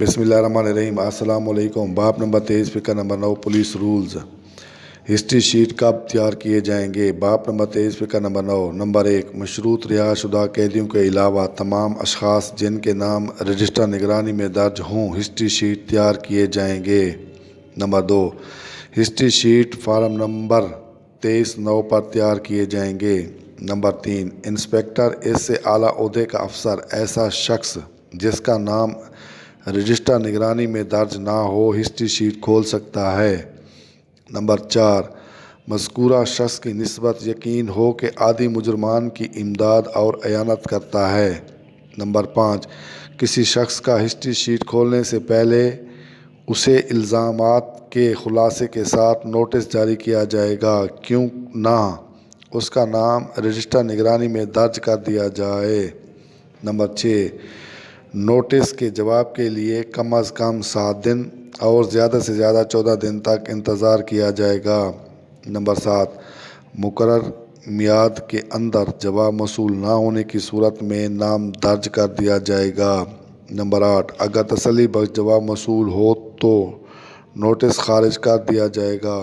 بسم اللہ الرحمن الرحیم۔ السلام علیکم۔ باب نمبر 23 فقہ number 9 police rules. History sheet کب تیار کیے جائیں گے؟ باب نمبر 23 فقہ نمبر 9۔ نمبر 1، مشروط رہا شدہ قیدیوں کے علاوہ تمام اشخاص جن کے نام رجسٹر نگرانی میں درج ہوں ہسٹری شیٹ تیار کیے جائیں گے۔ Number 2، history sheet form number 23/9 پر تیار کیے جائیں گے۔ نمبر 3، انسپکٹر اس سے اعلیٰ عہدے کا افسر ایسا شخص جس کا نام رجسٹر نگرانی میں درج نہ ہو ہسٹری شیٹ کھول سکتا ہے۔ نمبر 4، مذکورہ شخص کی نسبت یقین ہو کہ عادی مجرمان کی امداد اور اعانت کرتا ہے۔ نمبر 5، کسی شخص کا ہسٹری شیٹ کھولنے سے پہلے اسے الزامات کے خلاصے کے ساتھ نوٹس جاری کیا جائے گا، کیوں نہ اس کا نام رجسٹر نگرانی میں درج کر دیا جائے۔ نمبر 6، نوٹس کے جواب کے لیے کم از کم 7 دن اور زیادہ سے زیادہ 14 دن تک انتظار کیا جائے گا۔ نمبر 7، مقررہ میعاد کے اندر جواب موصول نہ ہونے کی صورت میں نام درج کر دیا جائے گا۔ نمبر 8، اگر تسلی بخش جواب موصول ہو تو نوٹس خارج کر دیا جائے گا۔